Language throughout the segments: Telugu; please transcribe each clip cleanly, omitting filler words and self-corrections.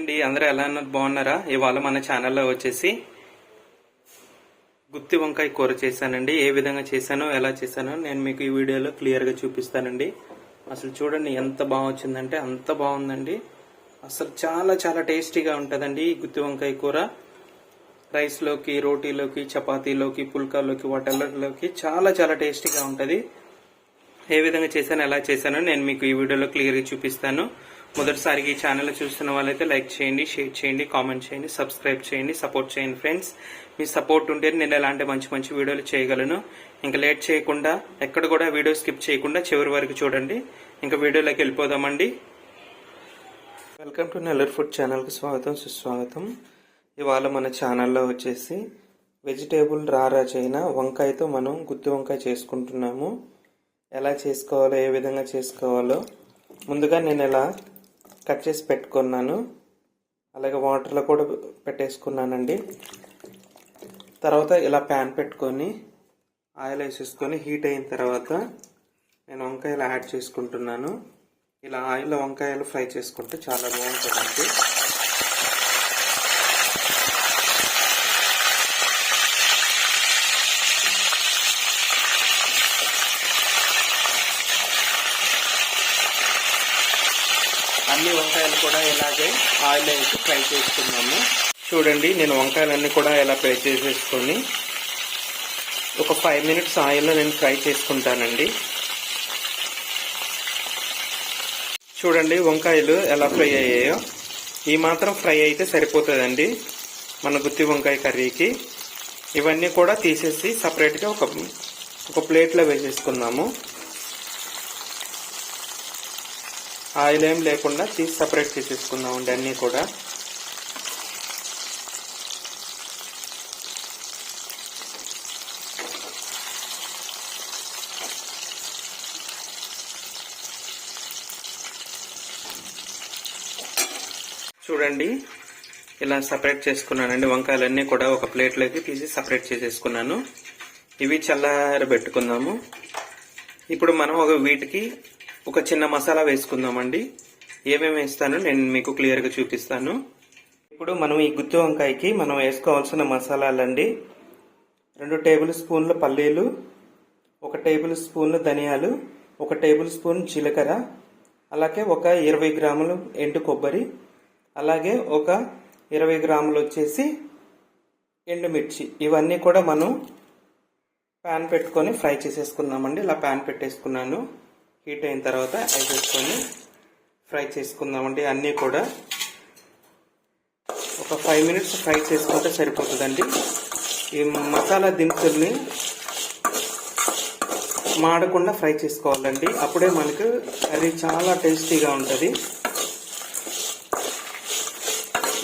అండి, అందరూ ఎలా ఉన్నారు? బాగున్నారా? ఇవాళ మన ఛానల్లో వచ్చేసి గుత్తి వంకాయ కూర చేశానండి. ఏ విధంగా చేశానో ఎలా చేశానో నేను మీకు ఈ వీడియోలో క్లియర్గా చూపిస్తానండి. అసలు చూడండి ఎంత బాగా వచ్చిందంటే అంత బాగుందండి. అసలు చాలా చాలా టేస్టీగా ఉంటుందండి ఈ గుత్తి వంకాయ కూర. రైస్లోకి, రోటీలోకి, చపాతీలోకి, పుల్కాలోకి, వాటర్లోకి చాలా చాలా టేస్టీగా ఉంటుంది. ఏ విధంగా చేశానో ఎలా చేశానో నేను మీకు ఈ వీడియోలో క్లియర్గా చూపిస్తాను. మొదటిసారికి ఈ ఛానల్ చూస్తున్న వాళ్ళైతే లైక్ చేయండి, షేర్ చేయండి, కామెంట్ చేయండి, సబ్స్క్రైబ్ చేయండి, సపోర్ట్ చేయండి ఫ్రెండ్స్. మీ సపోర్ట్ ఉంటే నేను ఎలాంటి మంచి మంచి వీడియోలు చేయగలను. ఇంకా లేట్ చేయకుండా ఎక్కడ కూడా వీడియో స్కిప్ చేయకుండా చివరి వరకు చూడండి. ఇంకా వీడియోలోకి వెళ్ళిపోదామండి. వెల్కమ్ టు నెల్లూరు ఫుడ్ ఛానల్కి స్వాగతం, సుస్వాగతం. ఇవాళ మన ఛానల్లో వచ్చేసి వెజిటేబుల్ రారాజైన వంకాయతో మనం గుత్తి వంకాయ చేసుకుంటున్నాము. ఎలా చేసుకోవాలో, ఏ విధంగా చేసుకోవాలో ముందుగా నేను ఇలా కట్ చేసి పెట్టుకున్నాను. అలాగే వాటర్లో కూడా పెట్టేసుకున్నానండి. తర్వాత ఇలా ప్యాన్ పెట్టుకొని ఆయిల్ వేసేసుకొని హీట్ అయిన తర్వాత నేను వంకాయలు యాడ్ చేసుకుంటున్నాను. ఇలా ఆయిల్లో వంకాయలు ఫ్రై చేసుకుంటే చాలా బాగుంటుందండి. అన్ని వంకాయలు కూడా ఇలాగే ఆయిల్ వేసి ఫ్రై చేసుకున్నాము. చూడండి, నేను వంకాయలన్నీ కూడా ఇలా ఫ్రై చేసేసుకొని ఒక 5 మినిట్స్ ఆయిల్లో నేను ఫ్రై చేసుకుంటానండి. చూడండి వంకాయలు ఎలా ఫ్రై అయ్యాయో. ఈ మాత్రం ఫ్రై అయితే సరిపోతుందండి మన గుత్తి వంకాయ కర్రీకి. ఇవన్నీ కూడా తీసేసి సపరేట్గా ఒక ప్లేట్లో వేసేసుకుందాము. ఆయిల్ ఏం లేకుండా తీసి సపరేట్ చేసేసుకుందామండి అన్నీ కూడా. చూడండి ఇలా సపరేట్ చేసుకున్నానండి. వంకాయలన్నీ కూడా ఒక ప్లేట్లోకి తీసి సపరేట్ చేసేసుకున్నాను. ఇవి చల్లారబెట్టుకుందాము. ఇప్పుడు మనం వీటికి ఒక చిన్న మసాలా వేసుకుందామండి. ఏమేమి వేస్తానో నేను మీకు క్లియర్గా చూపిస్తాను. ఇప్పుడు మనం ఈ గుత్తి వంకాయకి మనం వేసుకోవాల్సిన మసాలాలండి: 2 టేబుల్ స్పూన్ల పల్లీలు, 1 టేబుల్ స్పూన్ ధనియాలు, 1 టేబుల్ స్పూన్ జీలకర్ర, అలాగే ఒక 20 గ్రాములు ఎండు కొబ్బరి, అలాగే ఒక 20 గ్రాములు వచ్చేసి ఎండుమిర్చి. ఇవన్నీ కూడా మనం ప్యాన్ పెట్టుకొని ఫ్రై చేసేసుకుందామండి. ఇలా ప్యాన్ పెట్టేసుకున్నాను. హీట్ అయిన తర్వాత వేసేసుకొని ఫ్రై చేసుకుందామండి. అన్నీ కూడా ఒక 5 మినిట్స్ ఫ్రై చేసుకుంటే సరిపోతుందండి. ఈ మసాలా దినుసుల్ని మాడకుండా ఫ్రై చేసుకోవాలండి. అప్పుడే మనకు కర్రీ చాలా టేస్టీగా ఉంటుంది.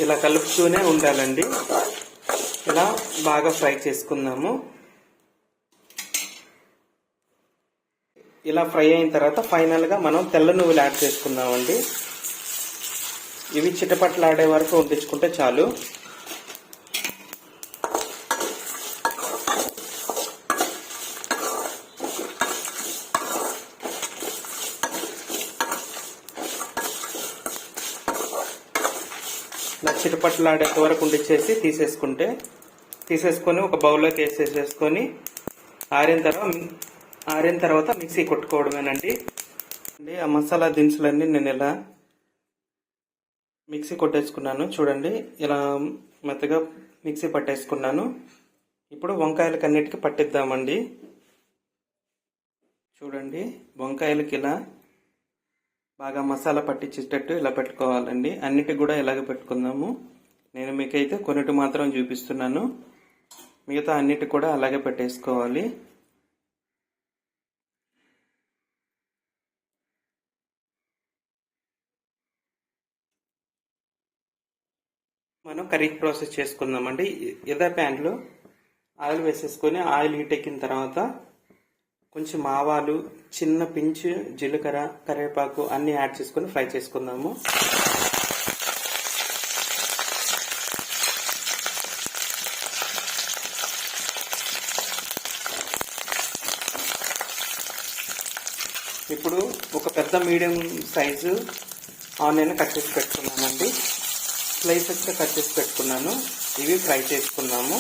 ఇలా కలుపుతూనే ఉండాలండి. ఇలా బాగా ఫ్రై చేసుకుందాము. ఇలా ఫ్రై అయిన తర్వాత ఫైనల్గా మనం తెల్ల నువ్వులు యాడ్ చేసుకుందామండి. ఇవి చిటపట్లాడే వరకు వండించుకుంటే చాలు. చిటపట్లాడేంత వరకు వండించేసి తీసేసుకొని ఒక బౌల్లోకి వేసేసుకొని ఆరిన తర్వాత మిక్సీ కొట్టుకోవడమేనండి. ఆ మసాలా దినుసులన్నీ నేను ఇలా మిక్సీ కొట్టేసుకున్నాను. చూడండి ఇలా మెత్తగా మిక్సీ పట్టేసుకున్నాను. ఇప్పుడు వంకాయలకి అన్నిటికీ పట్టిద్దామండి. చూడండి వంకాయలకి ఇలా బాగా మసాలా పట్టించేటట్టు ఇలా పెట్టుకోవాలండి. అన్నిటికి కూడా ఇలాగే పెట్టుకుందాము. నేను మీకైతే కొన్నిటి మాత్రం చూపిస్తున్నాను. మిగతా అన్నిటి కూడా అలాగే పెట్టేసుకోవాలి. మనం కర్రీ ప్రాసెస్ చేసుకుందామండి. ఇదే ప్యాన్లో ఆయిల్ వేసేసుకొని ఆయిల్ హీట్ ఎక్కిన తర్వాత కొంచెం ఆవాలు, చిన్న పించు జీలకర్ర, కరివేపాకు అన్నీ యాడ్ చేసుకొని ఫ్రై చేసుకుందాము. ఇప్పుడు ఒక పెద్ద మీడియం సైజు ఆనియన్ కట్ చేసి పెట్టుకున్నానండి. స్లైసెస్గా కట్ చేసి పెట్టుకున్నాను. ఇవి ఫ్రై చేసుకున్నాము.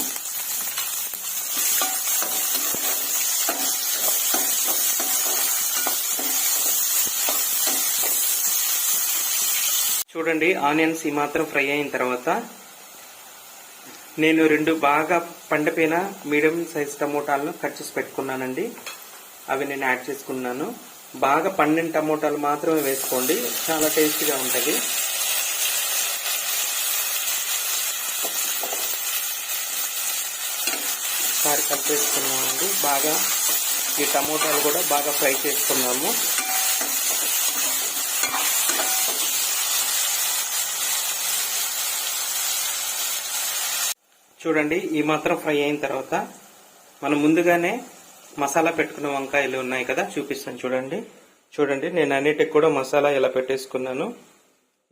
చూడండి, ఆనియన్స్ ఈ మాత్రం ఫ్రై అయిన తర్వాత నేను 2 బాగా పండిపోయిన మీడియం సైజ్ టమోటాలను కట్ చేసి పెట్టుకున్నానండి. అవి నేను యాడ్ చేసుకున్నాను. బాగా పండిన టమోటాలు మాత్రమే వేసుకోండి, చాలా టేస్టీగా ఉంటుంది. ఒకసారి కలిపేసుకున్నామండి. బాగా ఈ టమోటాలు కూడా బాగా ఫ్రై చేసుకున్నాము. చూడండి, ఈ మాత్రం ఫ్రై అయిన తర్వాత మనం ముందుగానే మసాలా పెట్టుకున్న వంకాయలు ఉన్నాయి కదా, చూపిస్తాను చూడండి. నేను అన్నిటికి కూడా మసాలా ఇలా పెట్టేసుకున్నాను.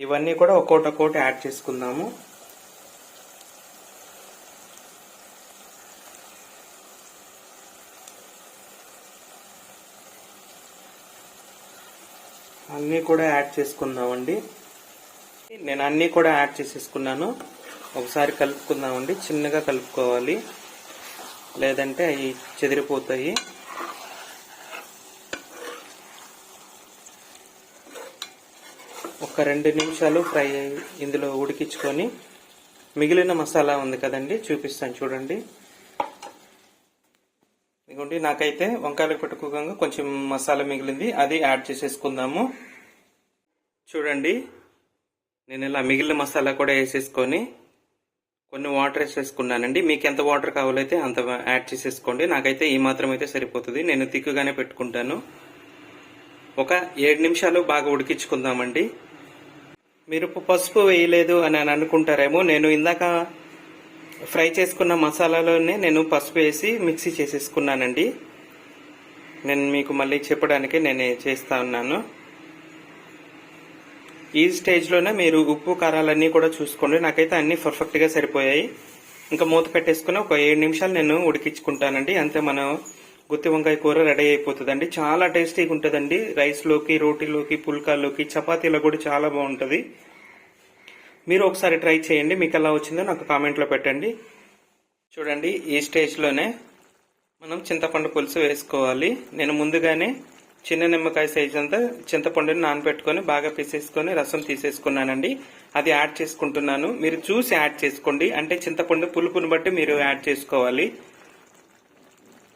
ఇవన్నీ కూడా ఒక్కోటి యాడ్ చేసుకుందాము. అన్నీ కూడా యాడ్ చేసుకుందామండి. నేను అన్నీ కూడా యాడ్ చేసేసుకున్నాను. ఒకసారి కలుపుకుందామండి. చిన్నగా కలుపుకోవాలి, లేదంటే అవి చెదిరిపోతాయి. ఒక 2 నిమిషాలు ఫ్రై ఇందులో ఉడికించుకొని మిగిలిన మసాలా ఉంది కదండి, చూపిస్తాను చూడండి. ఇదిగోండి, నాకైతే వంకాయలకు పెట్టుకోగా కొంచెం మసాలా మిగిలింది, అది యాడ్ చేసేసుకుందాము. చూడండి, నేను ఇలా మిగిలిన మసాలా కూడా వేసేసుకొని కొన్ని వాటర్ వేసేసుకున్నానండి. మీకు ఎంత వాటర్ కావాలైతే అంత యాడ్ చేసేసుకోండి. నాకైతే ఈ మాత్రం అయితే సరిపోతుంది. నేను తిక్కుగానే పెట్టుకుంటాను. ఒక 7 నిమిషాలు బాగా ఉడికించుకుందామండి. మీరు పసుపు వేయలేదు అని అనుకుంటారేమో. నేను ఇందాక ఫ్రై చేసుకున్న మసాలాలోనే నేను పసుపు వేసి మిక్సీ చేసేసుకున్నానండి. నేను మీకు మళ్ళీ చెప్పడానికి నేను చేస్తా ఉన్నాను. ఈ స్టేజ్లోనే మీరు ఉప్పు కారాలన్నీ కూడా చూసుకోండి. నాకైతే అన్ని పర్ఫెక్ట్గా సరిపోయాయి. ఇంకా మూత పెట్టేసుకుని ఒక 7 నిమిషాలు నేను ఉడికించుకుంటానండి. అంతే మన గుత్తి వంకాయ కూర రెడీ అయిపోతుందండి. చాలా టేస్టీగా ఉంటుందండి. రైస్లోకి, రోటీలోకి, పుల్కాల్లోకి, చపాతీలో కూడా చాలా బాగుంటుంది. మీరు ఒకసారి ట్రై చేయండి. మీకు ఎలా వచ్చిందో నాకు కామెంట్లో పెట్టండి. చూడండి, ఈ స్టేజ్లోనే మనం చింతపండు పులుసు వేసుకోవాలి. నేను ముందుగానే చిన్న నిమ్మకాయ సైజ్ అంతా చింతపండుని నానబెట్టుకొని బాగా పీసేసుకొని రసం తీసేసుకున్నానండి. అది యాడ్ చేసుకుంటున్నాను. మీరు చూసి యాడ్ చేసుకోండి. అంటే చింతపండు పులుపుని బట్టి మీరు యాడ్ చేసుకోవాలి.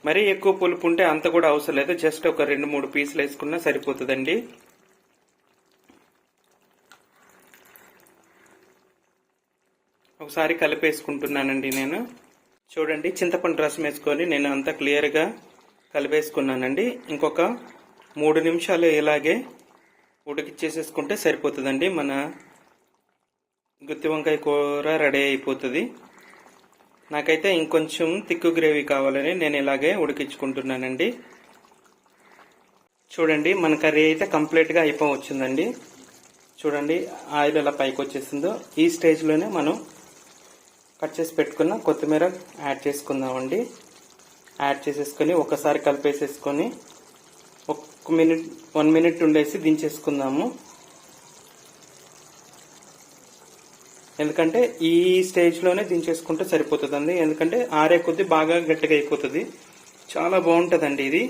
మరీ ఎక్కువ పులుపు ఉంటే అంత కూడా అవసరం లేదు. జస్ట్ ఒక 2-3 పీసులు వేసుకున్నా సరిపోతుందండి. ఒకసారి కలిపేసుకుంటున్నానండి నేను. చూడండి, చింతపండు రసం వేసుకొని నేను అంతా క్లియర్గా కలిపేసుకున్నానండి. ఇంకొక 3 నిమిషాలు ఇలాగే ఉడికిచ్చేసేసుకుంటే సరిపోతుందండి. మన గుత్తి వంకాయ కూర రెడీ అయిపోతుంది. నాకైతే ఇంకొంచెం తిక్కు గ్రేవీ కావాలని నేను ఇలాగే ఉడికించుకుంటున్నానండి. చూడండి, మన కర్రీ అయితే కంప్లీట్గా అయిపోవచ్చిందండి. చూడండి, ఆయిల్ ఎలా పైకి వచ్చేసిందో. ఈ స్టేజ్లోనే మనం కట్ చేసి పెట్టుకున్న కొత్తిమీర యాడ్ చేసుకుందామండి. యాడ్ చేసేసుకొని ఒకసారి కలిపేసేసుకొని 1 మినిట్ ఉండేసి దించేసుకుందాము. ఎందుకంటే ఈ స్టేజ్లోనే దించేసుకుంటే సరిపోతుందండి. ఎందుకంటే ఆరే కొద్ది బాగా గట్టిగా అయిపోతుంది. చాలా బాగుంటుందండి ఇది.